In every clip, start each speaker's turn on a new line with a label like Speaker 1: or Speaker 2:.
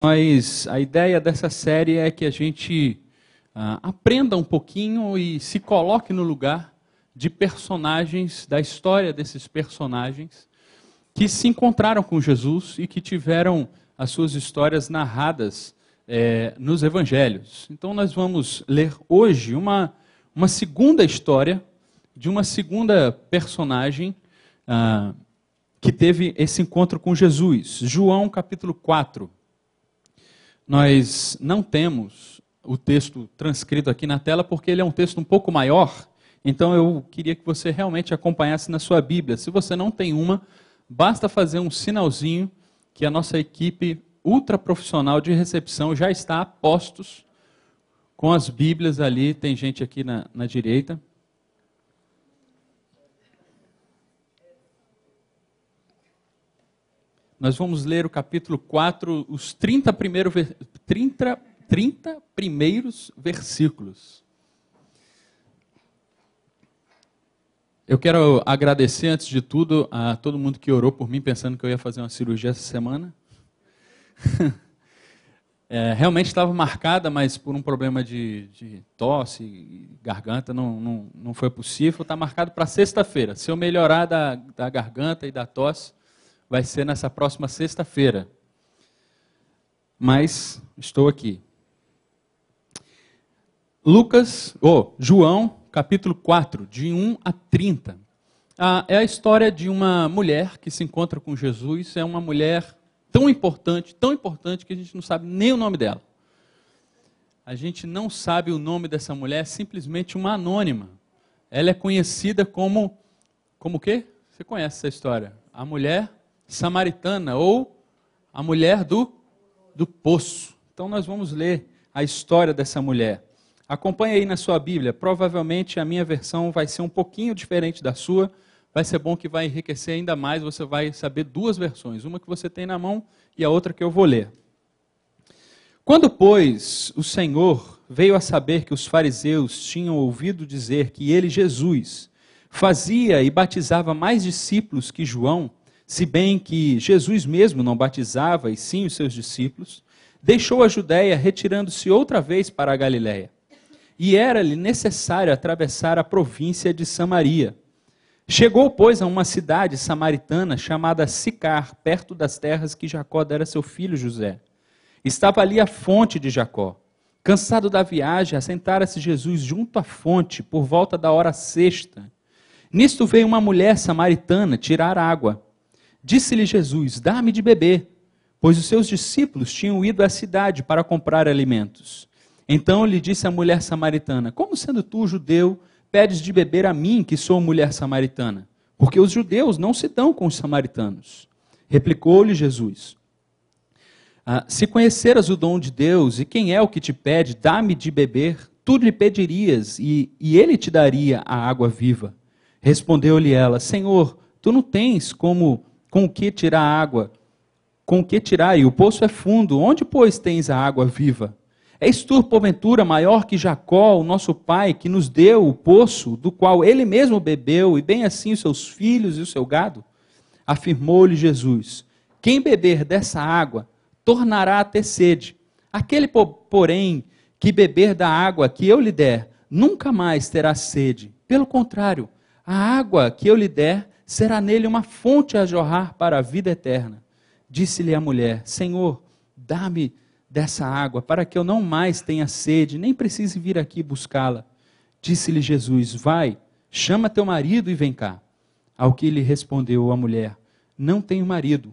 Speaker 1: Mas a ideia dessa série é que a gente aprenda um pouquinho e se coloque no lugar de personagens, da história desses personagens que se encontraram com Jesus e que tiveram as suas histórias narradas nos evangelhos. Então nós vamos ler hoje uma segunda história de uma segunda personagem que teve esse encontro com Jesus. João capítulo 4. Nós não temos o texto transcrito aqui na tela porque ele é um texto um pouco maior, então eu queria que você realmente acompanhasse na sua Bíblia. Se você não tem uma, basta fazer um sinalzinho que a nossa equipe ultra profissional de recepção já está a postos com as Bíblias ali. Tem gente aqui na direita. Nós vamos ler o capítulo 4, os 30 primeiros versículos. Eu quero agradecer, antes de tudo, a todo mundo que orou por mim, pensando que eu ia fazer uma cirurgia essa semana. Realmente estava marcada, mas por um problema de tosse e garganta não foi possível. Está marcado para sexta-feira. Se eu melhorar da garganta e da tosse, vai ser nessa próxima sexta-feira. Mas estou aqui. João, capítulo 4, de 1 a 30. É a história de uma mulher que se encontra com Jesus. É uma mulher tão importante que a gente não sabe nem o nome dela. A gente não sabe o nome dessa mulher, é simplesmente uma anônima. Ela é conhecida como o quê? Você conhece essa história? A mulher samaritana, ou a mulher do poço. Então nós vamos ler a história dessa mulher. Acompanhe aí na sua Bíblia. Provavelmente a minha versão vai ser um pouquinho diferente da sua. Vai ser bom que vai enriquecer ainda mais. Você vai saber duas versões. Uma que você tem na mão e a outra que eu vou ler. Quando, pois, o Senhor veio a saber que os fariseus tinham ouvido dizer que ele, Jesus, fazia e batizava mais discípulos que João, se bem que Jesus mesmo não batizava, e sim os seus discípulos, deixou a Judéia, retirando-se outra vez para a Galiléia. E era-lhe necessário atravessar a província de Samaria. Chegou, pois, a uma cidade samaritana chamada Sicar, perto das terras que Jacó dera a seu filho José. Estava ali a fonte de Jacó. Cansado da viagem, assentara-se Jesus junto à fonte, por volta da hora sexta. Nisto veio uma mulher samaritana tirar água. Disse-lhe Jesus: dá-me de beber, pois os seus discípulos tinham ido à cidade para comprar alimentos. Então lhe disse a mulher samaritana: como sendo tu, judeu, pedes de beber a mim, que sou mulher samaritana? Porque os judeus não se dão com os samaritanos. Replicou-lhe Jesus: se conheceras o dom de Deus, e quem é o que te pede, dá-me de beber, tu lhe pedirias, e ele te daria a água viva. Respondeu-lhe ela: Senhor, tu não tens com o que tirar água, com o que tirar, e o poço é fundo, onde, pois, tens a água viva? És tu, porventura, maior que Jacó, o nosso pai, que nos deu o poço, do qual ele mesmo bebeu, e bem assim os seus filhos e o seu gado? Afirmou-lhe Jesus: quem beber dessa água, tornará a ter sede. Aquele, porém, que beber da água que eu lhe der, nunca mais terá sede. Pelo contrário, a água que eu lhe der, será nele uma fonte a jorrar para a vida eterna. Disse-lhe a mulher: Senhor, dá-me dessa água, para que eu não mais tenha sede, nem precise vir aqui buscá-la. Disse-lhe Jesus: vai, chama teu marido e vem cá. Ao que lhe respondeu a mulher: não tenho marido.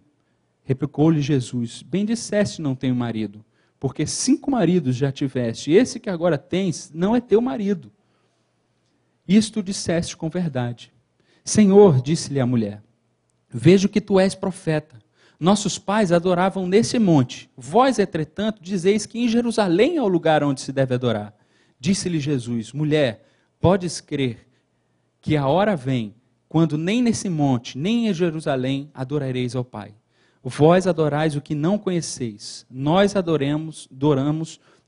Speaker 1: Replicou-lhe Jesus: bem disseste, não tenho marido, porque 5 maridos já tiveste, e esse que agora tens não é teu marido. Isto disseste com verdade. Senhor, disse-lhe a mulher, vejo que tu és profeta. Nossos pais adoravam nesse monte. Vós, entretanto, dizeis que em Jerusalém é o lugar onde se deve adorar. Disse-lhe Jesus: mulher, podes crer que a hora vem, quando nem nesse monte, nem em Jerusalém adorareis ao Pai. Vós adorais o que não conheceis. Nós adoramos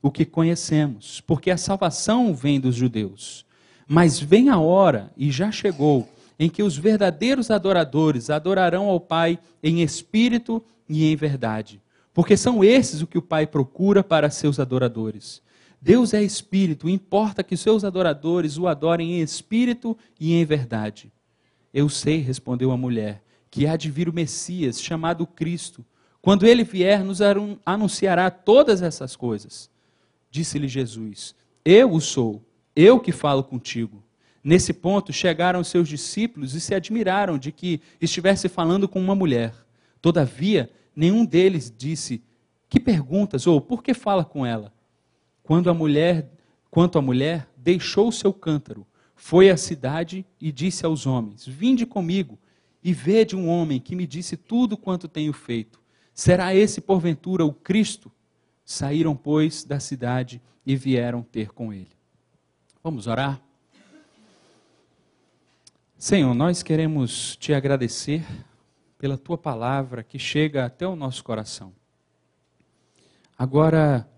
Speaker 1: o que conhecemos, porque a salvação vem dos judeus. Mas vem a hora, e já chegou, em que os verdadeiros adoradores adorarão ao Pai em espírito e em verdade. porque são esses o que o Pai procura para seus adoradores. Deus é espírito, importa que seus adoradores o adorem em espírito e em verdade. Eu sei, respondeu a mulher, que há de vir o Messias, chamado Cristo. Quando ele vier, nos anunciará todas essas coisas. Disse-lhe Jesus, eu o sou, eu que falo contigo. Nesse ponto chegaram os seus discípulos e se admiraram de que estivesse falando com uma mulher. Todavia, nenhum deles disse, que perguntas, ou por que fala com ela? Quanto a mulher, deixou o seu cântaro, foi à cidade e disse aos homens, vinde comigo e vede um homem que me disse tudo quanto tenho feito. Será esse, porventura, o Cristo? Saíram, pois, da cidade e vieram ter com ele. Vamos orar? Senhor, nós queremos te agradecer pela tua palavra que chega até o nosso coração. Agora,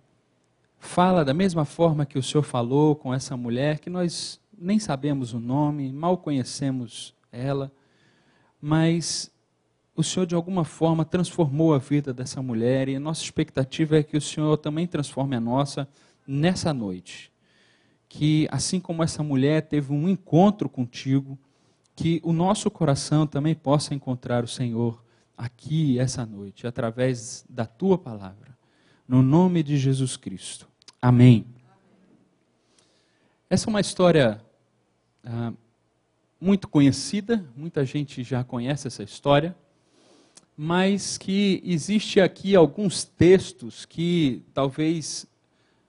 Speaker 1: fala da mesma forma que o Senhor falou com essa mulher, que nós nem sabemos o nome, mal conhecemos ela, mas o Senhor de alguma forma transformou a vida dessa mulher e a nossa expectativa é que o Senhor também transforme a nossa nessa noite. Que assim como essa mulher teve um encontro contigo, que o nosso coração também possa encontrar o Senhor aqui essa noite, através da tua palavra. No nome de Jesus Cristo. Amém. Essa é uma história muito conhecida, muita gente já conhece essa história, mas que existe aqui alguns textos que talvez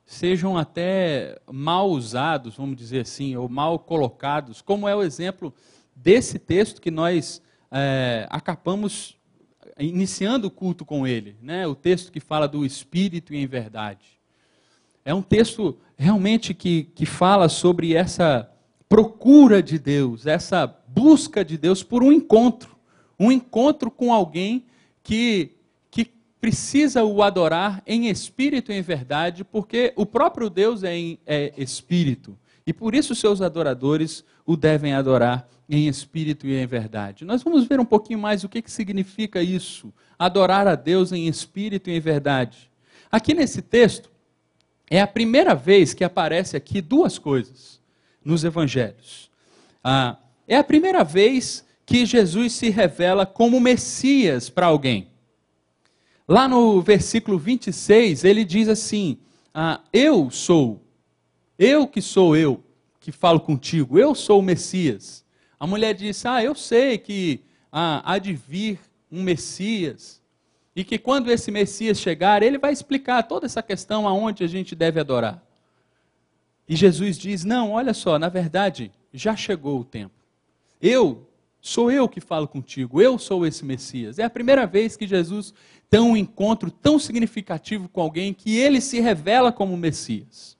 Speaker 1: sejam até mal usados, vamos dizer assim, ou mal colocados, como é o exemplo desse texto que nós acabamos iniciando o culto com ele, né? O texto que fala do Espírito e em verdade. É um texto realmente que fala sobre essa procura de Deus, essa busca de Deus por um encontro com alguém que precisa o adorar em espírito e em verdade, porque o próprio Deus é espírito, e por isso seus adoradores o devem adorar em espírito e em verdade. Nós vamos ver um pouquinho mais o que significa isso, adorar a Deus em espírito e em verdade. Aqui nesse texto, é a primeira vez que aparece aqui duas coisas nos evangelhos. É a primeira vez que Jesus se revela como Messias para alguém. Lá no versículo 26, ele diz assim, eu que falo contigo, eu sou o Messias. A mulher disse, eu sei que há de vir um Messias, e que quando esse Messias chegar, ele vai explicar toda essa questão aonde a gente deve adorar. E Jesus diz, não, olha só, na verdade, já chegou o tempo. Sou eu que falo contigo, eu sou esse Messias. É a primeira vez que Jesus tem um encontro tão significativo com alguém que ele se revela como Messias.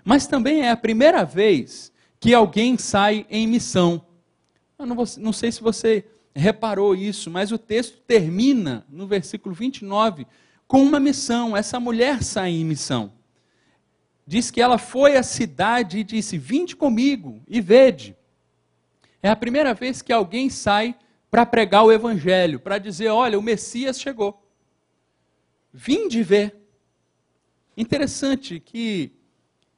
Speaker 1: Mas também é a primeira vez que alguém sai em missão. Eu não sei se você reparou isso, mas o texto termina no versículo 29 com uma missão. Essa mulher sai em missão. Diz que ela foi à cidade e disse, vinde comigo e vede. É a primeira vez que alguém sai para pregar o evangelho, para dizer, olha, o Messias chegou. Vinde ver. Interessante que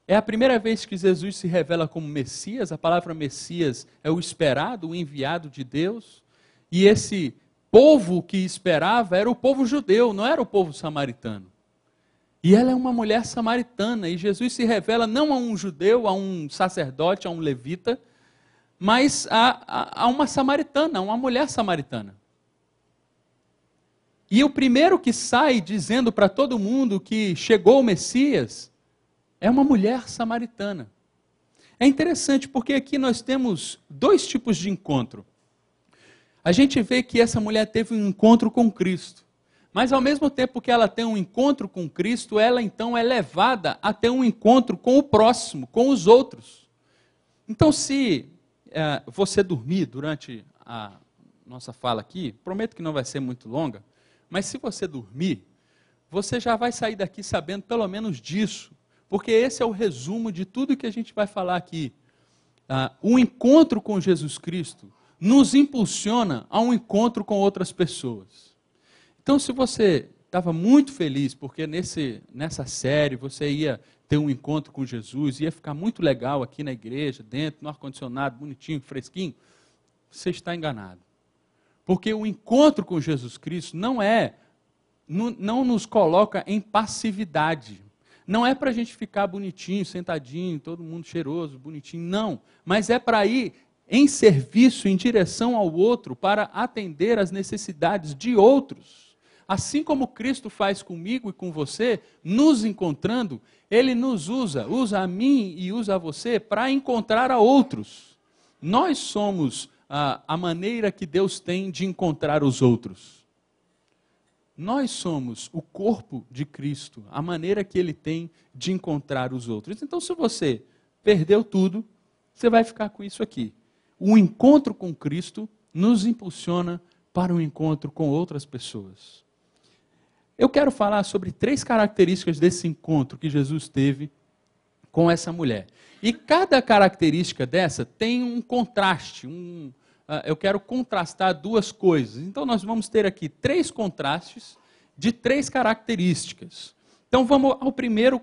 Speaker 1: é a primeira vez que Jesus se revela como Messias. A palavra Messias é o esperado, o enviado de Deus. E esse povo que esperava era o povo judeu, não era o povo samaritano. E ela é uma mulher samaritana, e Jesus se revela não a um judeu, a um sacerdote, a um levita, mas a uma samaritana, a uma mulher samaritana. E o primeiro que sai dizendo para todo mundo que chegou o Messias é uma mulher samaritana. É interessante porque aqui nós temos dois tipos de encontro. A gente vê que essa mulher teve um encontro com Cristo, mas ao mesmo tempo que ela tem um encontro com Cristo, ela então é levada a ter um encontro com o próximo, com os outros. Então se você dormir durante a nossa fala aqui, prometo que não vai ser muito longa, mas se você dormir, você já vai sair daqui sabendo pelo menos disso, porque esse é o resumo de tudo que a gente vai falar aqui. O encontro com Jesus Cristo nos impulsiona a um encontro com outras pessoas. Então, se você estava muito feliz, porque nessa série você ia ter um encontro com Jesus, ia ficar muito legal aqui na igreja, dentro, no ar-condicionado, bonitinho, fresquinho. Você está enganado. Porque o encontro com Jesus Cristo não nos coloca em passividade. Não é para a gente ficar bonitinho, sentadinho, todo mundo cheiroso, bonitinho, não. Mas é para ir em serviço, em direção ao outro, para atender às necessidades de outros. Assim como Cristo faz comigo e com você, nos encontrando, Ele nos usa a mim e usa a você para encontrar a outros. Nós somos a maneira que Deus tem de encontrar os outros. Nós somos o corpo de Cristo, a maneira que Ele tem de encontrar os outros. Então, se você perdeu tudo, você vai ficar com isso aqui. O encontro com Cristo nos impulsiona para o encontro com outras pessoas. Eu quero falar sobre 3 características desse encontro que Jesus teve com essa mulher. E cada característica dessa tem um contraste. Eu quero contrastar 2 coisas. Então nós vamos ter aqui 3 contrastes de 3 características. Então vamos ao primeiro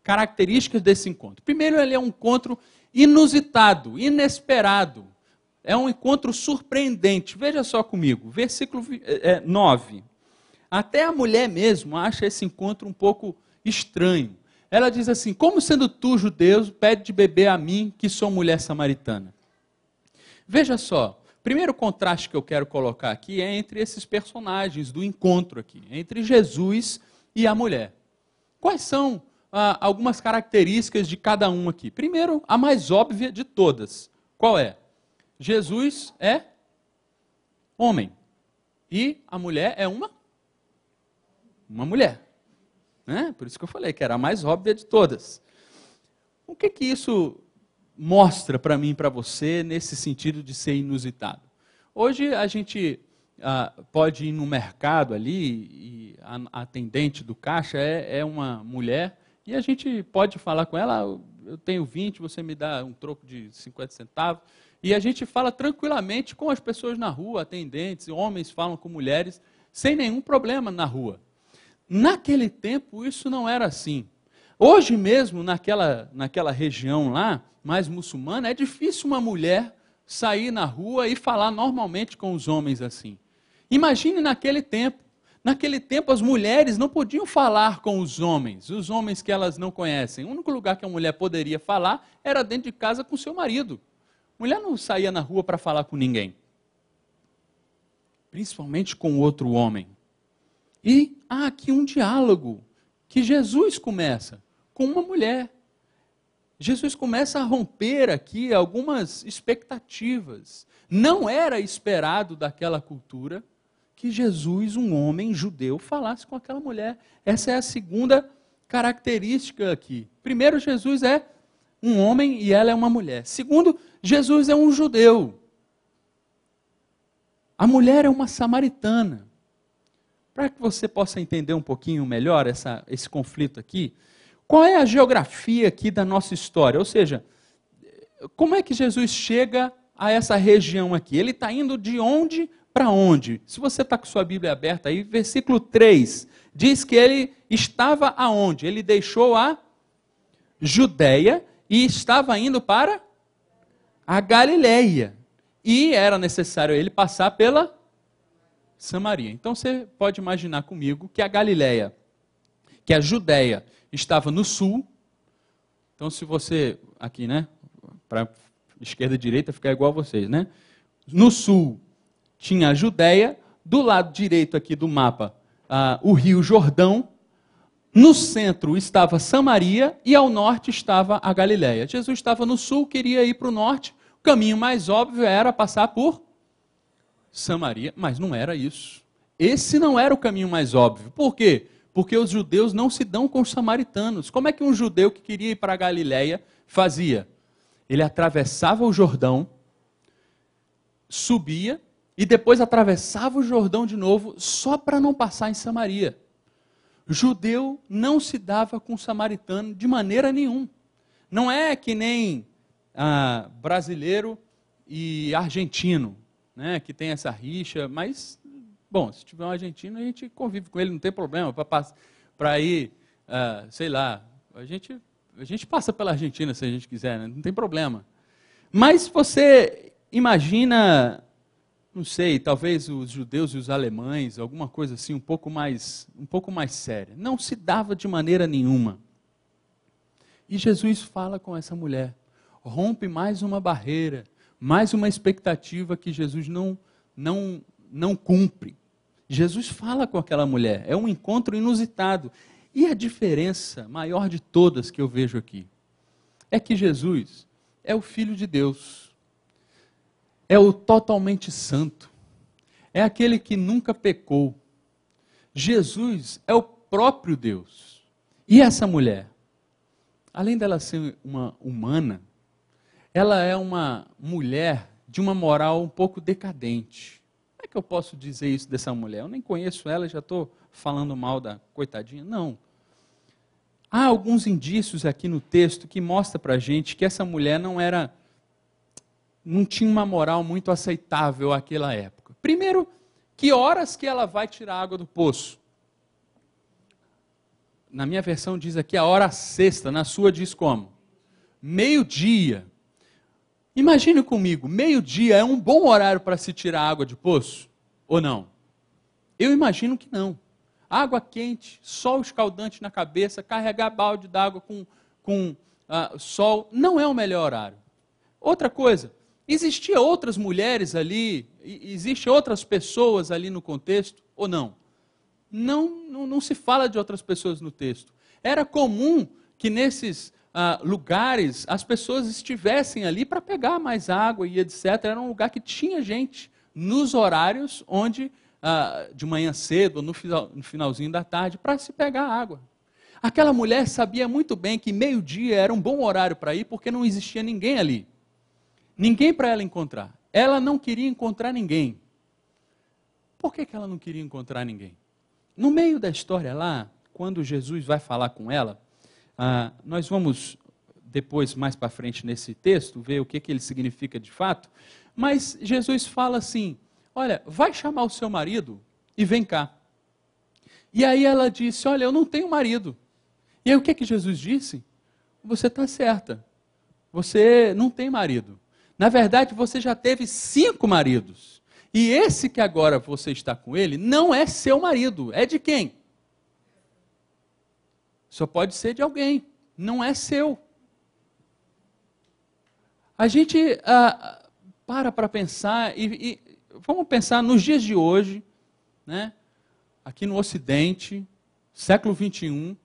Speaker 1: características desse encontro. Primeiro, ele é um encontro inusitado, inesperado. É um encontro surpreendente. Veja só comigo, versículo 9. Até a mulher mesmo acha esse encontro um pouco estranho. Ela diz assim: como sendo tu, judeu, pede de beber a mim, que sou mulher samaritana? Veja só, o primeiro contraste que eu quero colocar aqui é entre esses personagens do encontro aqui, entre Jesus e a mulher. Quais são algumas características de cada um aqui? Primeiro, a mais óbvia de todas. Qual é? Jesus é homem e a mulher é uma mulher. Né? Por isso que eu falei que era a mais óbvia de todas. O que isso mostra para mim e para você nesse sentido de ser inusitado? Hoje a gente pode ir no mercado ali e a atendente do caixa é uma mulher e a gente pode falar com ela: eu tenho 20, você me dá um troco de 50 centavos. E a gente fala tranquilamente com as pessoas na rua, atendentes, homens falam com mulheres, sem nenhum problema na rua. Naquele tempo isso não era assim. Hoje mesmo, naquela região lá, mais muçulmana, é difícil uma mulher sair na rua e falar normalmente com os homens assim. Imagine naquele tempo. Naquele tempo as mulheres não podiam falar com os homens que elas não conhecem. O único lugar que a mulher poderia falar era dentro de casa com seu marido. A mulher não saía na rua para falar com ninguém. Principalmente com outro homem. E há aqui um diálogo que Jesus começa com uma mulher. Jesus começa a romper aqui algumas expectativas. Não era esperado daquela cultura que Jesus, um homem judeu, falasse com aquela mulher. Essa é a segunda característica aqui. Primeiro, Jesus é um homem e ela é uma mulher. Segundo, Jesus é um judeu. A mulher é uma samaritana. Para que você possa entender um pouquinho melhor esse conflito aqui, qual é a geografia aqui da nossa história? Ou seja, como é que Jesus chega a essa região aqui? Ele está indo de onde para onde? Se você está com sua Bíblia aberta aí, versículo 3, diz que ele estava aonde? Ele deixou a Judéia e estava indo para a Galileia. E era necessário ele passar pela Samaria. Então você pode imaginar comigo que a Galileia, que a Judéia estava no sul. Então se você, aqui, né, para esquerda e direita ficar igual a vocês, né? No sul tinha a Judéia, do lado direito aqui do mapa, o rio Jordão, no centro estava Samaria e ao norte estava a Galileia. Jesus estava no sul, queria ir para o norte, o caminho mais óbvio era passar por Samaria, mas não era isso. Esse não era o caminho mais óbvio. Por quê? Porque os judeus não se dão com os samaritanos. Como é que um judeu que queria ir para a Galileia fazia? Ele atravessava o Jordão, subia e depois atravessava o Jordão de novo só para não passar em Samaria. Judeu não se dava com o samaritano de maneira nenhuma. Não é que nem brasileiro e argentino, né, que tem essa rixa, mas Bom, se tiver um argentino, a gente convive com ele, não tem problema. Para ir, sei lá, a gente passa pela Argentina se a gente quiser, né? Não tem problema. Mas você imagina, não sei, talvez os judeus e os alemães, alguma coisa assim um pouco mais séria. Não se dava de maneira nenhuma. E Jesus fala com essa mulher, rompe mais uma barreira, mais uma expectativa que Jesus não cumpre. Jesus fala com aquela mulher, é um encontro inusitado. E a diferença maior de todas que eu vejo aqui é que Jesus é o Filho de Deus, é o totalmente santo, é aquele que nunca pecou. Jesus é o próprio Deus. E essa mulher, além dela ser uma humana, ela é uma mulher de uma moral um pouco decadente. Como é que eu posso dizer isso dessa mulher? Eu nem conheço ela, já estou falando mal da coitadinha. Não. Há alguns indícios aqui no texto que mostram para a gente que essa mulher não tinha uma moral muito aceitável àquela época. Primeiro, que horas que ela vai tirar água do poço? Na minha versão diz aqui a hora sexta, na sua diz como? Meio-dia. Imagine comigo, meio-dia é um bom horário para se tirar água de poço? Ou não? Eu imagino que não. Água quente, sol escaldante na cabeça, carregar balde d'água com sol, não é o melhor horário. Outra coisa, existiam outras mulheres ali, existem outras pessoas ali no contexto, ou não? Não se fala de outras pessoas no texto. Era comum que nesses lugares as pessoas estivessem ali para pegar mais água e etc. Era um lugar que tinha gente nos horários onde, de manhã cedo, ou no finalzinho da tarde, para se pegar água. Aquela mulher sabia muito bem que meio-dia era um bom horário para ir, porque não existia ninguém ali. Ninguém para ela encontrar. Ela não queria encontrar ninguém. Por que ela não queria encontrar ninguém? No meio da história lá, quando Jesus vai falar com ela, nós vamos depois, mais para frente nesse texto, ver o que ele significa de fato, mas Jesus fala assim, olha, vai chamar o seu marido e vem cá. E aí ela disse, olha, eu não tenho marido. E aí o que Jesus disse? Você está certa, você não tem marido. Na verdade, você já teve 5 maridos. E esse que agora você está com ele, não é seu marido, é de quem? Só pode ser de alguém, não é seu. A gente para pensar, e vamos pensar nos dias de hoje, né? Aqui no Ocidente, século 21,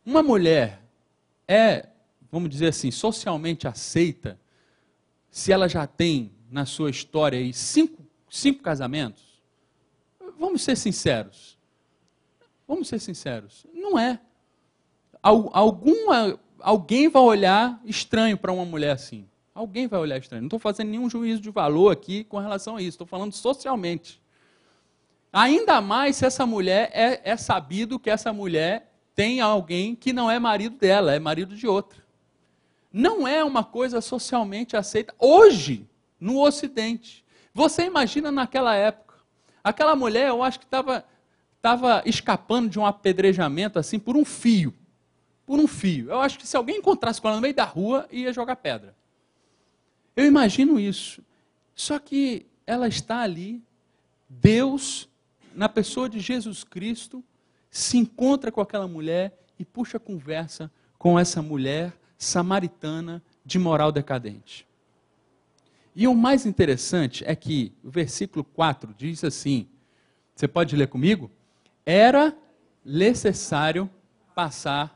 Speaker 1: uma mulher vamos dizer assim, socialmente aceita, se ela já tem na sua história aí 5 casamentos? Vamos ser sinceros. Não é. Alguém vai olhar estranho para uma mulher assim. Alguém vai olhar estranho. Não estou fazendo nenhum juízo de valor aqui com relação a isso. Estou falando socialmente. Ainda mais se essa mulher é sabido que essa mulher tem alguém que não é marido dela, é marido de outra. Não é uma coisa socialmente aceita hoje, no Ocidente. Você imagina naquela época. Aquela mulher, eu acho que estava escapando de um apedrejamento assim por um fio. Por um fio. Eu acho que se alguém encontrasse com ela no meio da rua, ia jogar pedra. Eu imagino isso. Só que ela está ali, Deus, na pessoa de Jesus Cristo, se encontra com aquela mulher e puxa conversa com essa mulher samaritana de moral decadente. E o mais interessante é que o versículo 4 diz assim, você pode ler comigo? Era necessário a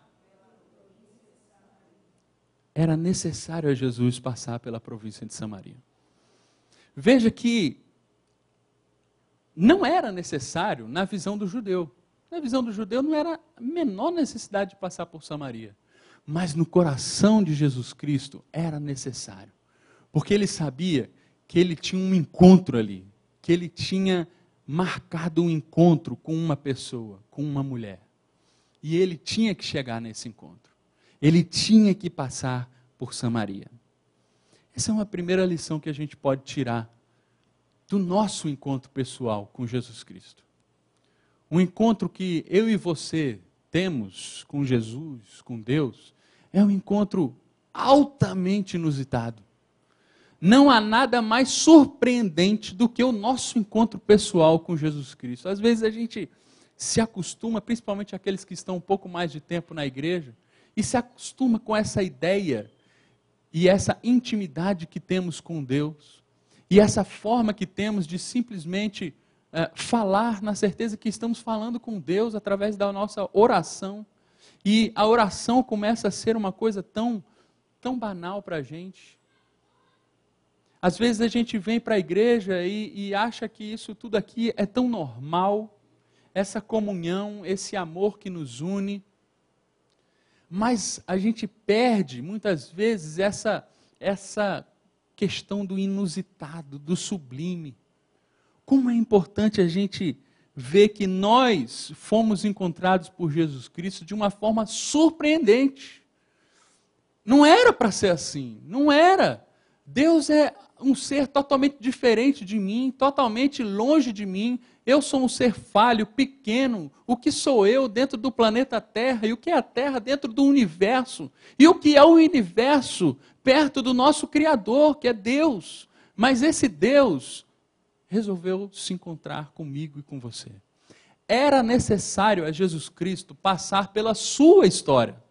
Speaker 1: Jesus passar pela província de Samaria. Veja que não era necessário na visão do judeu. Na visão do judeu não era a menor necessidade de passar por Samaria. Mas no coração de Jesus Cristo era necessário. Porque ele sabia que ele tinha um encontro ali. Que ele tinha marcado um encontro com uma pessoa, com uma mulher. E ele tinha que chegar nesse encontro. Ele tinha que passar por Samaria. Essa é uma primeira lição que a gente pode tirar do nosso encontro pessoal com Jesus Cristo. Um encontro que eu e você temos com Jesus, com Deus, é um encontro altamente inusitado. Não há nada mais surpreendente do que o nosso encontro pessoal com Jesus Cristo. Às vezes a gente se acostuma, principalmente aqueles que estão um pouco mais de tempo na igreja, e se acostuma com essa ideia e essa intimidade que temos com Deus, e essa forma que temos de simplesmente falar na certeza que estamos falando com Deus através da nossa oração. E a oração começa a ser uma coisa tão banal para a gente. Às vezes a gente vem para a igreja e acha que isso tudo aqui é tão normal, essa comunhão, esse amor que nos une, mas a gente perde muitas vezes essa questão do inusitado, do sublime. Como é importante a gente ver que nós fomos encontrados por Jesus Cristo de uma forma surpreendente. Não era para ser assim, não era. Deus é um ser totalmente diferente de mim, totalmente longe de mim. Eu sou um ser falho, pequeno. O que sou eu dentro do planeta Terra? E o que é a Terra dentro do universo? E o que é o universo perto do nosso Criador, que é Deus? Mas esse Deus resolveu se encontrar comigo e com você. Era necessário a Jesus Cristo passar pela sua história.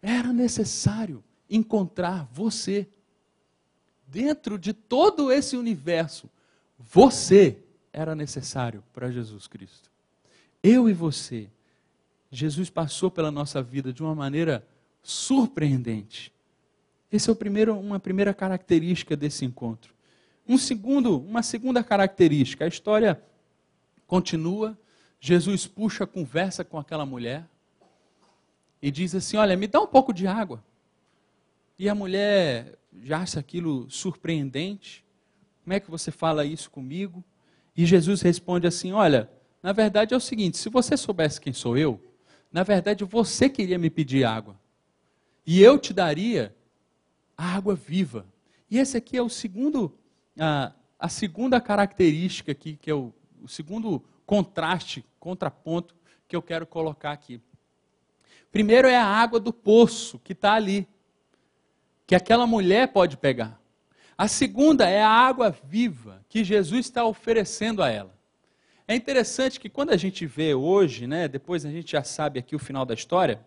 Speaker 1: Era necessário encontrar você. Dentro de todo esse universo, você era necessário para Jesus Cristo. Eu e você. Jesus passou pela nossa vida de uma maneira surpreendente. Essa é uma primeira característica desse encontro. Uma segunda característica, a história continua, Jesus puxa a conversa com aquela mulher e diz assim, olha, me dá um pouco de água. E a mulher já acha aquilo surpreendente. Como é que você fala isso comigo? E Jesus responde assim, olha, na verdade é o seguinte, se você soubesse quem sou eu, na verdade você queria me pedir água. E eu te daria a água viva. E esse aqui é o segundo, a segunda característica aqui, que é o segundo contraponto que eu quero colocar aqui. Primeiro é a água do poço que está ali, que aquela mulher pode pegar. A segunda é a água viva que Jesus está oferecendo a ela. É interessante que quando a gente vê hoje, depois a gente já sabe aqui o final da história,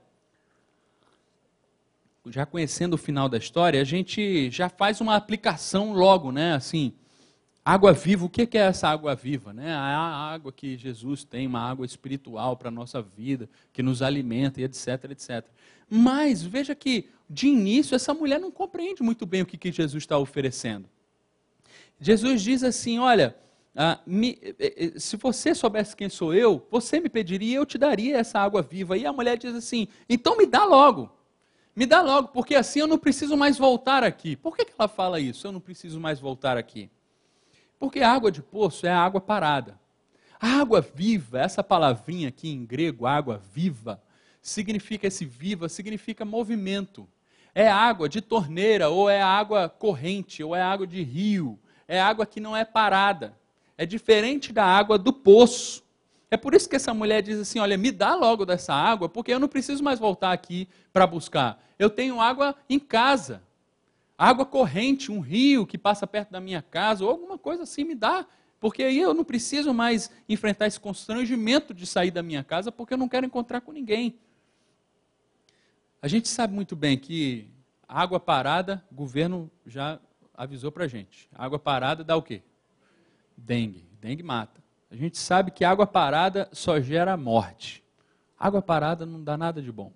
Speaker 1: já conhecendo o final da história, a gente já faz uma aplicação logo, assim, água viva, o que é essa água viva? A água que Jesus tem, uma água espiritual para a nossa vida, que nos alimenta e etc, etc. Mas veja que, de início, essa mulher não compreende muito bem o que Jesus está oferecendo. Jesus diz assim, olha, se você soubesse quem sou eu, você me pediria e eu te daria essa água viva. E a mulher diz assim, então me dá logo, porque assim eu não preciso mais voltar aqui. Por que ela fala isso? Eu não preciso mais voltar aqui. Porque a água de poço é a água parada. A água viva, essa palavrinha aqui em grego, água viva, significa movimento. É água de torneira, ou é água corrente, ou é água de rio. É água que não é parada. É diferente da água do poço. É por isso que essa mulher diz assim, olha, me dá logo dessa água, porque eu não preciso mais voltar aqui para buscar. Eu tenho água em casa. Água corrente, um rio que passa perto da minha casa, ou alguma coisa assim, me dá. Porque aí eu não preciso mais enfrentar esse constrangimento de sair da minha casa, porque eu não quero encontrar com ninguém. A gente sabe muito bem que água parada, o governo já avisou para a gente. Água parada dá o quê? Dengue. Dengue mata. A gente sabe que água parada só gera morte. Água parada não dá nada de bom.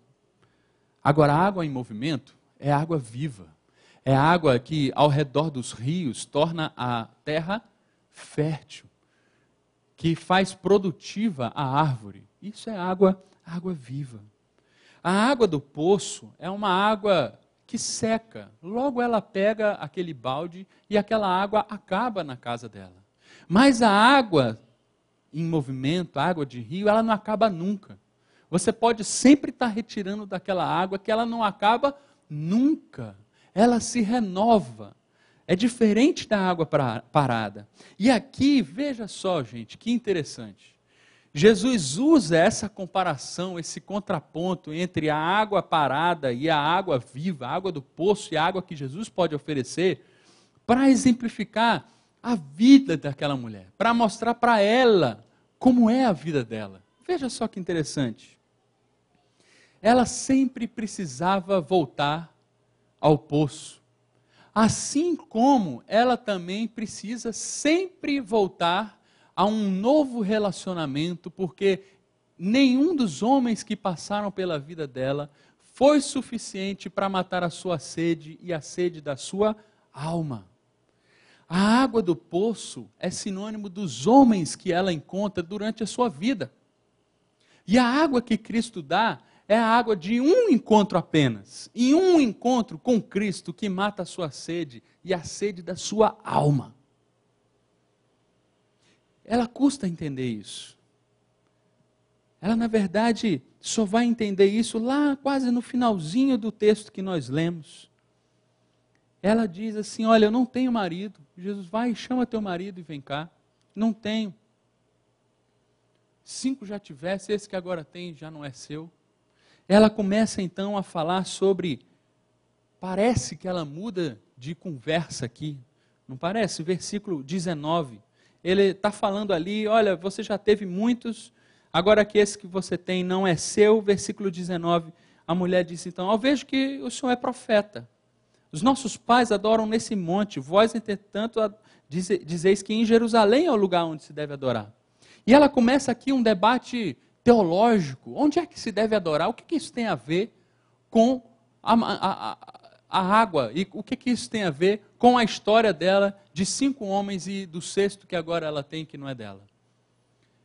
Speaker 1: Agora, a água em movimento é água viva. É água que, ao redor dos rios, torna a terra fértil, que faz produtiva a árvore. Isso é água viva. A água do poço é uma água que seca. Logo ela pega aquele balde e aquela água acaba na casa dela. Mas a água em movimento, a água de rio, ela não acaba nunca. Você pode sempre estar retirando daquela água que ela não acaba nunca. Ela se renova. É diferente da água parada. E aqui, veja só, gente, que interessante. Jesus usa essa comparação, esse contraponto entre a água parada e a água viva, a água do poço e a água que Jesus pode oferecer, para exemplificar a vida daquela mulher, para mostrar para ela como é a vida dela. Veja só que interessante. Ela sempre precisava voltar ao poço, assim como ela também precisa sempre voltar a um novo relacionamento, porque nenhum dos homens que passaram pela vida dela foi suficiente para matar a sua sede e a sede da sua alma. A água do poço é sinônimo dos homens que ela encontra durante a sua vida. E a água que Cristo dá é a água de um encontro apenas. E um encontro com Cristo que mata a sua sede e a sede da sua alma. Ela custa entender isso. Ela, na verdade, só vai entender isso lá quase no finalzinho do texto que nós lemos. Ela diz assim, olha, eu não tenho marido. Jesus, vai, chama teu marido e vem cá. Não tenho. 5 já tivesse, esse que agora tem já não é seu. Ela começa então a falar sobre, parece que ela muda de conversa aqui, não parece? Versículo 19, ele está falando ali, olha, você já teve muitos, agora que esse que você tem não é seu. Versículo 19, a mulher disse então, eu vejo que o senhor é profeta. Os nossos pais adoram nesse monte, vós, entretanto, dizeis que em Jerusalém é o lugar onde se deve adorar. E ela começa aqui um debate teológico. Onde é que se deve adorar? O que isso tem a ver com a água? E o que isso tem a ver com a história dela, de 5 homens e do 6º que agora ela tem, que não é dela?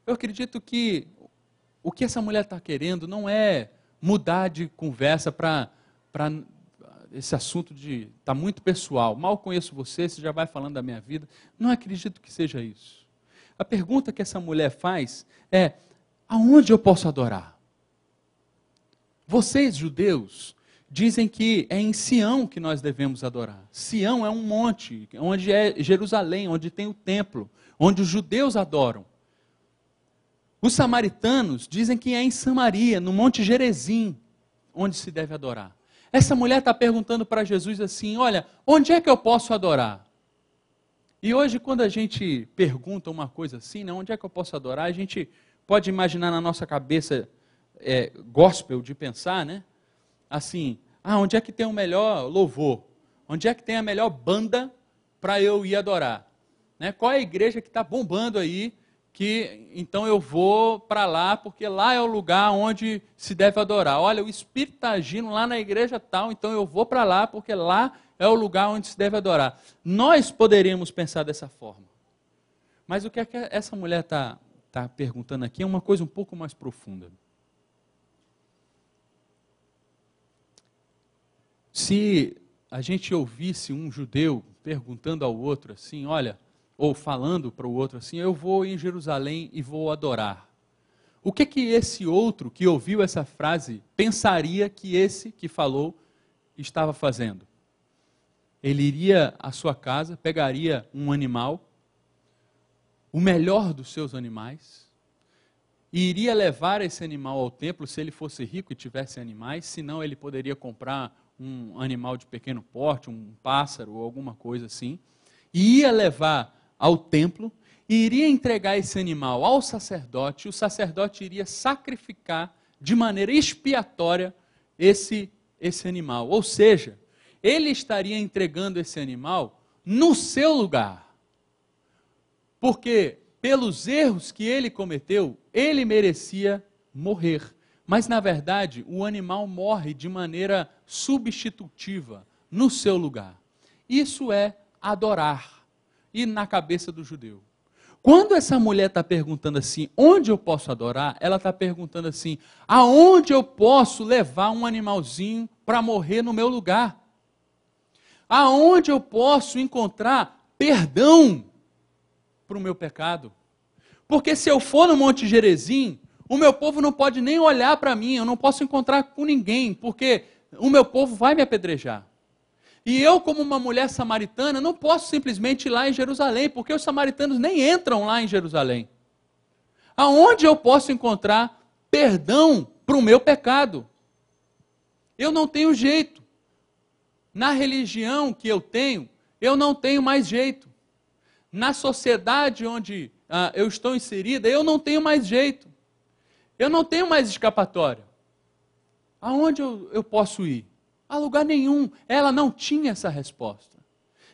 Speaker 1: Eu acredito que o que essa mulher está querendo não é mudar de conversa para esse assunto de está muito pessoal. Mal conheço você já vai falando da minha vida. Não acredito que seja isso. A pergunta que essa mulher faz é, aonde eu posso adorar? Vocês, judeus, dizem que é em Sião que nós devemos adorar. Sião é um monte, onde é Jerusalém, onde tem o templo, onde os judeus adoram. Os samaritanos dizem que é em Samaria, no Monte Gerizim, onde se deve adorar. Essa mulher está perguntando para Jesus assim, olha, onde é que eu posso adorar? E hoje, quando a gente pergunta uma coisa assim, né, onde é que eu posso adorar, a gente pode imaginar na nossa cabeça gospel de pensar, né? Assim, onde é que tem o melhor louvor? Onde é que tem a melhor banda para eu ir adorar? Né? Qual é a igreja que está bombando aí, que então eu vou para lá, porque lá é o lugar onde se deve adorar. Olha, o Espírito está agindo lá na igreja tal, então eu vou para lá, porque lá é o lugar onde se deve adorar. Nós poderíamos pensar dessa forma. Mas o que essa mulher está perguntando aqui é uma coisa um pouco mais profunda. Se a gente ouvisse um judeu perguntando ao outro assim, olha, ou falando para o outro assim, eu vou em Jerusalém e vou adorar. O que esse outro que ouviu essa frase pensaria que esse que falou estava fazendo? Ele iria à sua casa, pegaria um animal, o melhor dos seus animais, e iria levar esse animal ao templo, se ele fosse rico e tivesse animais, senão ele poderia comprar um animal de pequeno porte, um pássaro ou alguma coisa assim, e ia levar ao templo, e iria entregar esse animal ao sacerdote, o sacerdote iria sacrificar de maneira expiatória esse animal. Ou seja, ele estaria entregando esse animal no seu lugar. Porque, pelos erros que ele cometeu, ele merecia morrer. Mas, na verdade, o animal morre de maneira substitutiva, no seu lugar. Isso é adorar. E na cabeça do judeu. Quando essa mulher está perguntando assim, onde eu posso adorar? Ela está perguntando assim, aonde eu posso levar um animalzinho para morrer no meu lugar? Aonde eu posso encontrar perdão para o meu pecado? Porque se eu for no Monte Gerizim, o meu povo não pode nem olhar para mim, eu não posso encontrar com ninguém, porque o meu povo vai me apedrejar. E eu, como uma mulher samaritana, não posso simplesmente ir lá em Jerusalém, porque os samaritanos nem entram lá em Jerusalém. Aonde eu posso encontrar perdão para o meu pecado? Eu não tenho jeito. Na religião que eu não tenho mais jeito. Na sociedade onde eu estou inserida, eu não tenho mais jeito. Eu não tenho mais escapatória. Aonde eu posso ir? A lugar nenhum. Ela não tinha essa resposta.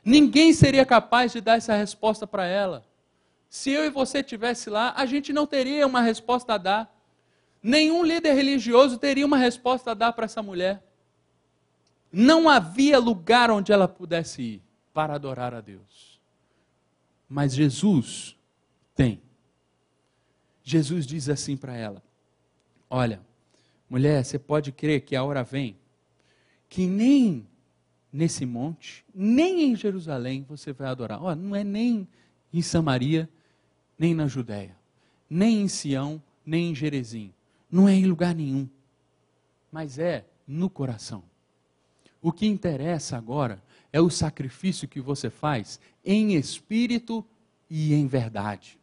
Speaker 1: Ninguém seria capaz de dar essa resposta para ela. Se eu e você estivesse lá, a gente não teria uma resposta a dar. Nenhum líder religioso teria uma resposta a dar para essa mulher. Não havia lugar onde ela pudesse ir para adorar a Deus. Mas Jesus tem. Jesus diz assim para ela: olha, mulher, você pode crer que a hora vem que nem nesse monte, nem em Jerusalém você vai adorar. Olha, não é nem em Samaria, nem na Judéia, nem em Sião, nem em Gerezim. Não é em lugar nenhum, mas é no coração. O que interessa agora é o sacrifício que você faz em espírito e em verdade.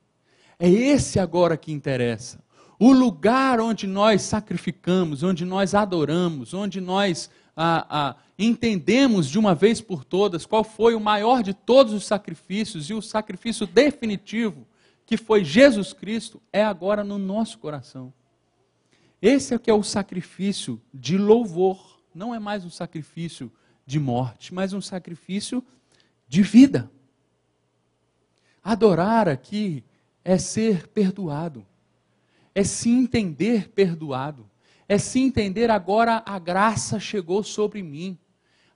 Speaker 1: É esse agora que interessa. O lugar onde nós sacrificamos, onde nós adoramos, onde nós entendemos de uma vez por todas qual foi o maior de todos os sacrifícios e o sacrifício definitivo, que foi Jesus Cristo, é agora no nosso coração. Esse é que é o sacrifício de louvor. Não é mais um sacrifício de morte, mas um sacrifício de vida. Adorar aqui é ser perdoado, é se entender perdoado, é se entender agora a graça chegou sobre mim,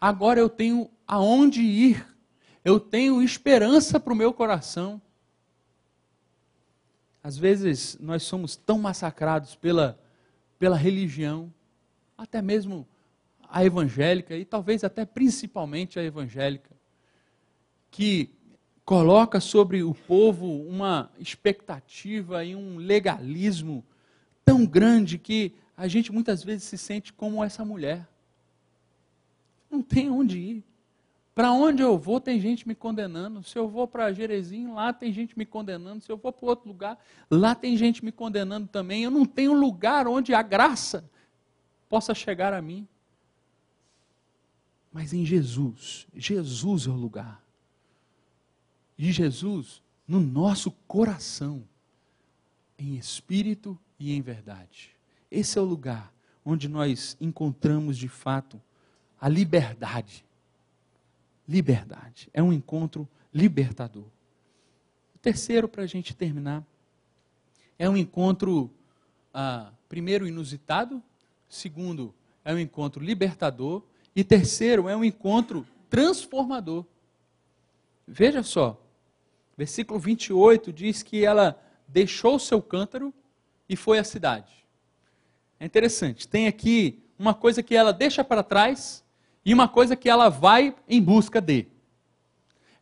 Speaker 1: agora eu tenho aonde ir, eu tenho esperança para o meu coração. Às vezes nós somos tão massacrados pela religião, até mesmo a evangélica, e talvez até principalmente a evangélica, que coloca sobre o povo uma expectativa e um legalismo tão grande que a gente muitas vezes se sente como essa mulher. Não tem onde ir. Para onde eu vou tem gente me condenando. Se eu vou para Gerezim, lá tem gente me condenando. Se eu vou para outro lugar, lá tem gente me condenando também. Eu não tenho lugar onde a graça possa chegar a mim. Mas em Jesus, Jesus é o lugar. E Jesus, no nosso coração, em espírito e em verdade. Esse é o lugar onde nós encontramos de fato a liberdade. Liberdade. É um encontro libertador. O terceiro, para a gente terminar, é um encontro, primeiro, inusitado. Segundo, é um encontro libertador. E terceiro, é um encontro transformador. Veja só, versículo 28 diz que ela deixou o seu cântaro e foi à cidade. É interessante, tem aqui uma coisa que ela deixa para trás e uma coisa que ela vai em busca de.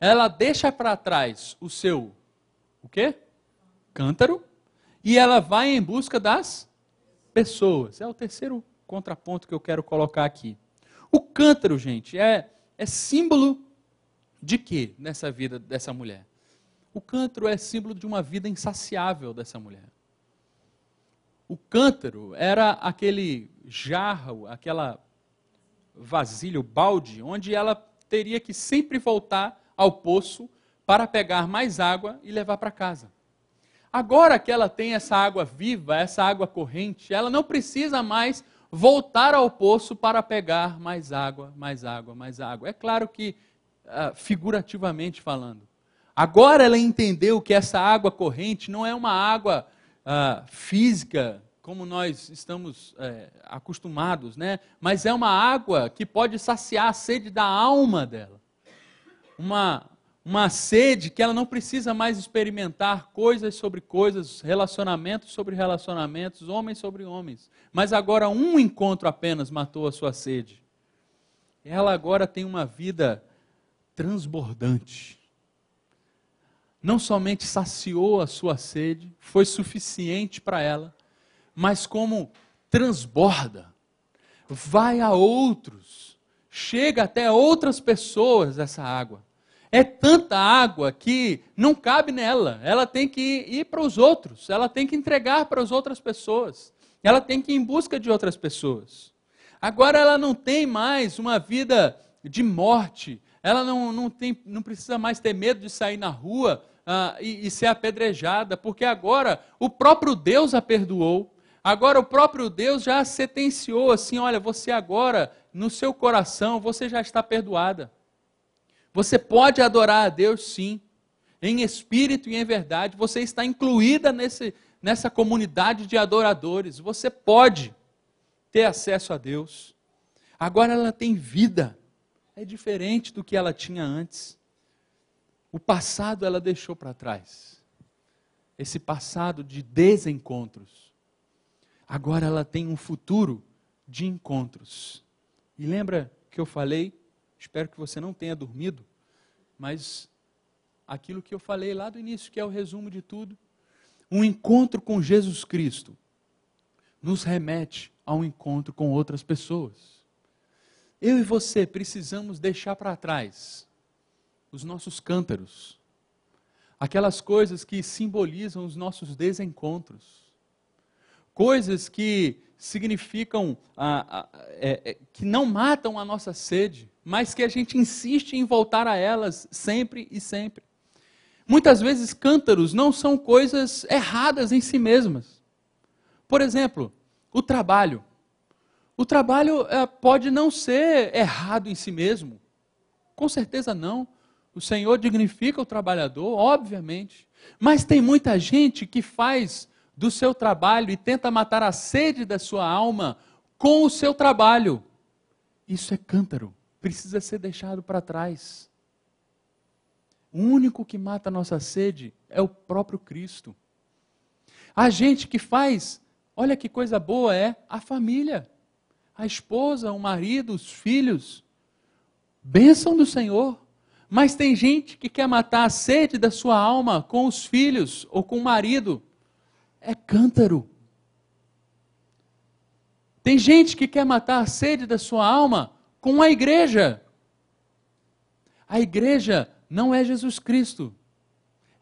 Speaker 1: Ela deixa para trás o seu, o quê? Cântaro, e ela vai em busca das pessoas. É o terceiro contraponto que eu quero colocar aqui. O cântaro, gente, é símbolo de quê nessa vida dessa mulher? O cântaro é símbolo de uma vida insaciável dessa mulher. O cântaro era aquele jarro, aquela vasilha, o balde, onde ela teria que sempre voltar ao poço para pegar mais água e levar para casa. Agora que ela tem essa água viva, essa água corrente, ela não precisa mais voltar ao poço para pegar mais água, mais água, mais água. É claro que, figurativamente falando. Agora ela entendeu que essa água corrente não é uma água física, como nós estamos acostumados, né? Mas é uma água que pode saciar a sede da alma dela. Uma sede que ela não precisa mais experimentar coisas sobre coisas, relacionamentos sobre relacionamentos, homens sobre homens. Mas agora um encontro apenas matou a sua sede. Ela agora tem uma vida transbordante. Não somente saciou a sua sede, foi suficiente para ela, mas como transborda, vai a outros, chega até outras pessoas essa água. É tanta água que não cabe nela. Ela tem que ir para os outros. Ela tem que entregar para as outras pessoas. Ela tem que ir em busca de outras pessoas. Agora ela não tem mais uma vida de morte. Ela não precisa mais ter medo de sair na rua e ser apedrejada, porque agora o próprio Deus a perdoou. Agora o próprio Deus já sentenciou assim, olha, você agora, no seu coração, você já está perdoada. Você pode adorar a Deus sim, em espírito e em verdade. Você está incluída nessa comunidade de adoradores. Você pode ter acesso a Deus. Agora ela tem vida. É diferente do que ela tinha antes. O passado ela deixou para trás. Esse passado de desencontros. Agora ela tem um futuro de encontros. E lembra que eu falei? Espero que você não tenha dormido, mas aquilo que eu falei lá do início, que é o resumo de tudo, um encontro com Jesus Cristo nos remete a um encontro com outras pessoas. Eu e você precisamos deixar para trás os nossos cântaros, aquelas coisas que simbolizam os nossos desencontros, coisas que significam, que não matam a nossa sede, mas que a gente insiste em voltar a elas sempre e sempre. Muitas vezes cântaros não são coisas erradas em si mesmas. Por exemplo, o trabalho. O trabalho pode não ser errado em si mesmo. Com certeza não. O Senhor dignifica o trabalhador, obviamente. Mas tem muita gente que faz do seu trabalho e tenta matar a sede da sua alma com o seu trabalho. Isso é cântaro, precisa ser deixado para trás. O único que mata a nossa sede é o próprio Cristo. A gente que faz, olha que coisa boa é a família, a esposa, o marido, os filhos, bênção do Senhor. Mas tem gente que quer matar a sede da sua alma com os filhos ou com o marido. É cântaro. Tem gente que quer matar a sede da sua alma com a igreja. A igreja não é Jesus Cristo,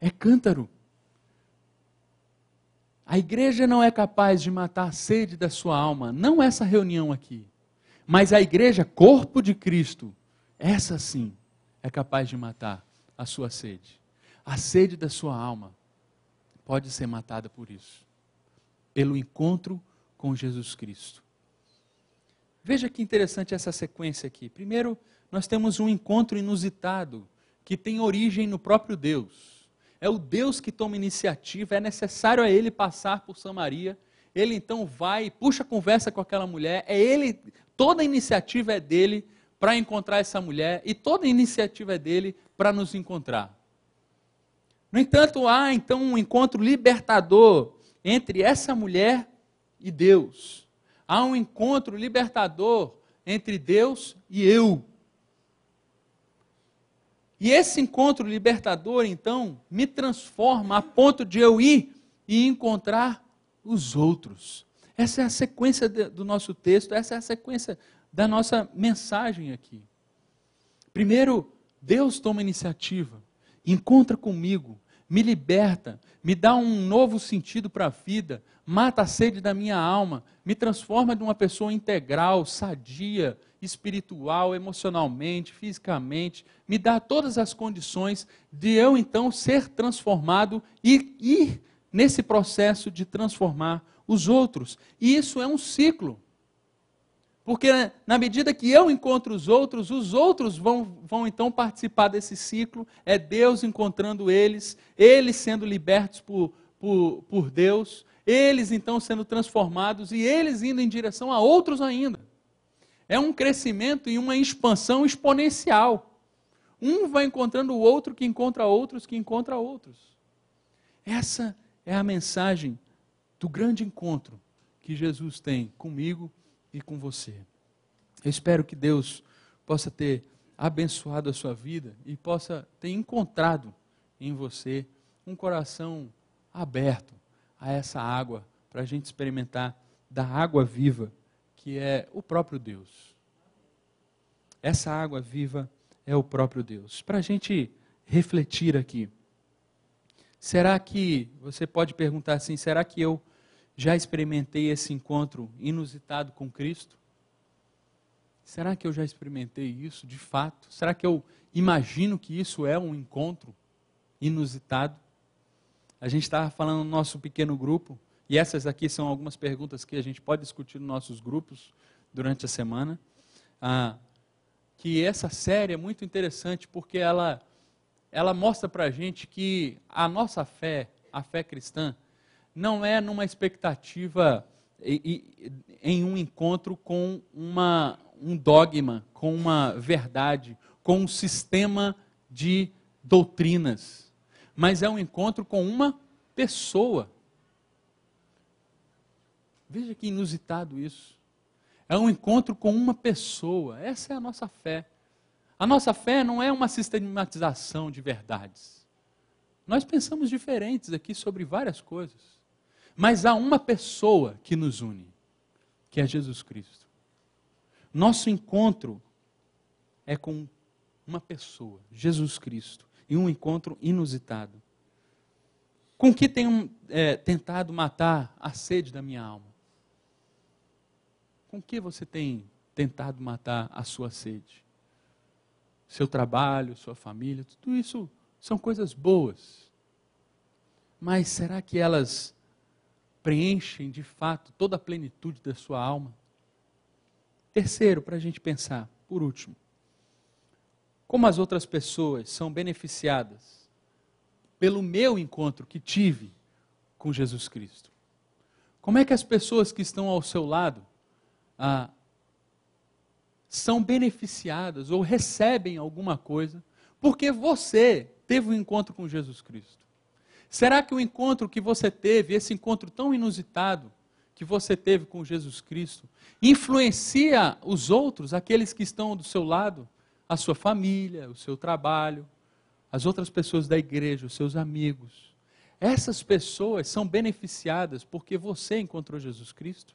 Speaker 1: é cântaro. A igreja não é capaz de matar a sede da sua alma, não essa reunião aqui. Mas a igreja, corpo de Cristo, essa sim é capaz de matar a sua sede. A sede da sua alma pode ser matada por isso, pelo encontro com Jesus Cristo. Veja que interessante essa sequência aqui. Primeiro, nós temos um encontro inusitado, que tem origem no próprio Deus. É o Deus que toma iniciativa, é necessário a Ele passar por Samaria. Ele então vai, puxa a conversa com aquela mulher, toda a iniciativa é dele para encontrar essa mulher, e toda a iniciativa é dele para nos encontrar. No entanto, há então um encontro libertador entre essa mulher e Deus. Há um encontro libertador entre Deus e eu. E esse encontro libertador, então, me transforma a ponto de eu ir e encontrar os outros. Essa é a sequência do nosso texto, essa é a sequência da nossa mensagem aqui. Primeiro, Deus toma iniciativa, encontra comigo, me liberta, me dá um novo sentido para a vida, mata a sede da minha alma, me transforma de uma pessoa integral, sadia, espiritual, emocionalmente, fisicamente, me dá todas as condições de eu então ser transformado e ir nesse processo de transformar os outros. E isso é um ciclo. Porque na medida que eu encontro os outros vão então participar desse ciclo, é Deus encontrando eles sendo libertos por Deus, eles então sendo transformados e eles indo em direção a outros ainda. É um crescimento e uma expansão exponencial. Um vai encontrando o outro, que encontra outros, que encontra outros. Essa é a mensagem do grande encontro que Jesus tem comigo e com você. Eu espero que Deus possa ter abençoado a sua vida e possa ter encontrado em você um coração aberto a essa água, para a gente experimentar da água viva, que é o próprio Deus. Essa água viva é o próprio Deus. Para a gente refletir aqui, será que, você pode perguntar assim, será que eu já experimentei esse encontro inusitado com Cristo? Será que eu já experimentei isso de fato? Será que eu imagino que isso é um encontro inusitado? A gente estava falando no nosso pequeno grupo, e essas aqui são algumas perguntas que a gente pode discutir nos nossos grupos durante a semana, que essa série é muito interessante porque ela mostra para a gente que a nossa fé, a fé cristã, não é numa expectativa em um encontro com um dogma, com uma verdade, com um sistema de doutrinas, mas é um encontro com uma pessoa. Veja que inusitado isso. É um encontro com uma pessoa. Essa é a nossa fé. A nossa fé não é uma sistematização de verdades. Nós pensamos diferentes aqui sobre várias coisas. Mas há uma pessoa que nos une, que é Jesus Cristo. Nosso encontro é com uma pessoa, Jesus Cristo, e um encontro inusitado. Com que tenho tentado matar a sede da minha alma? Com que você tem tentado matar a sua sede? Seu trabalho, sua família, tudo isso são coisas boas. Mas será que elas preenchem de fato toda a plenitude da sua alma? Terceiro, para a gente pensar, por último, como as outras pessoas são beneficiadas pelo meu encontro que tive com Jesus Cristo? Como é que as pessoas que estão ao seu lado são beneficiadas ou recebem alguma coisa porque você teve um encontro com Jesus Cristo? Será que o encontro que você teve, esse encontro tão inusitado que você teve com Jesus Cristo, influencia os outros, aqueles que estão do seu lado, a sua família, o seu trabalho, as outras pessoas da igreja, os seus amigos? Essas pessoas são beneficiadas porque você encontrou Jesus Cristo?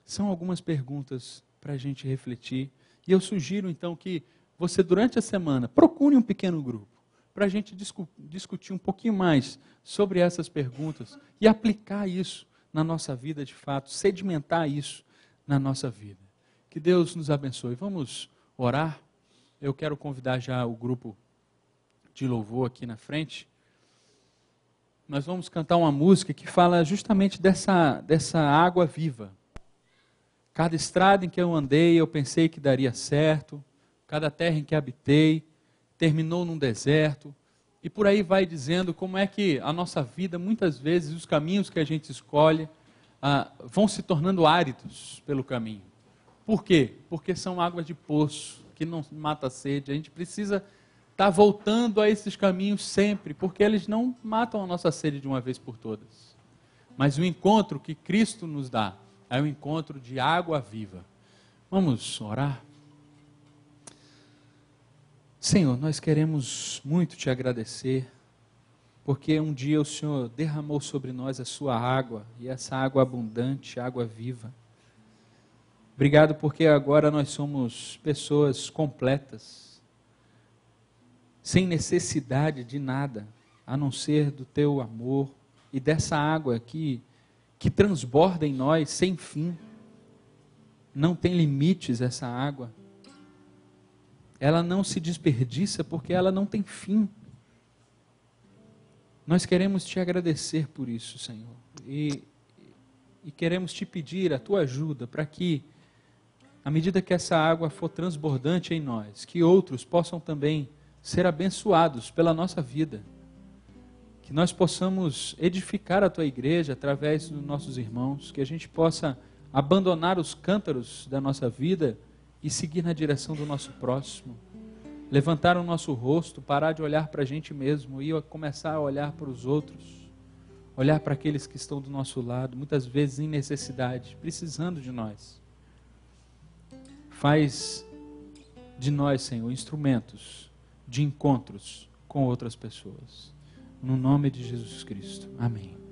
Speaker 1: São algumas perguntas para a gente refletir. E eu sugiro então que você durante a semana procure um pequeno grupo para a gente discutir um pouquinho mais sobre essas perguntas e aplicar isso na nossa vida de fato, sedimentar isso na nossa vida. Que Deus nos abençoe. Vamos orar. Eu quero convidar já o grupo de louvor aqui na frente. Nós vamos cantar uma música que fala justamente dessa água viva. Cada estrada em que eu andei, eu pensei que daria certo. Cada terra em que habitei, terminou num deserto. E por aí vai dizendo como é que a nossa vida, muitas vezes, os caminhos que a gente escolhe, vão se tornando áridos pelo caminho. Por quê? Porque são águas de poço, que não mata a sede. A gente precisa estar voltando a esses caminhos sempre, porque eles não matam a nossa sede de uma vez por todas. Mas o encontro que Cristo nos dá é um encontro de água viva. Vamos orar? Senhor, nós queremos muito te agradecer, porque um dia o Senhor derramou sobre nós a sua água, e essa água abundante, água viva. Obrigado porque agora nós somos pessoas completas, sem necessidade de nada, a não ser do teu amor e dessa água que transborda em nós sem fim. Não tem limites essa água. Ela não se desperdiça porque ela não tem fim. Nós queremos te agradecer por isso, Senhor. E queremos te pedir a tua ajuda para que, à medida que essa água for transbordante em nós, que outros possam também ser abençoados pela nossa vida. Que nós possamos edificar a tua igreja através dos nossos irmãos, que a gente possa abandonar os cântaros da nossa vida e seguir na direção do nosso próximo. Levantar o nosso rosto, parar de olhar para a gente mesmo e começar a olhar para os outros. Olhar para aqueles que estão do nosso lado, muitas vezes em necessidade, precisando de nós. Faz de nós, Senhor, instrumentos de encontros com outras pessoas. No nome de Jesus Cristo. Amém.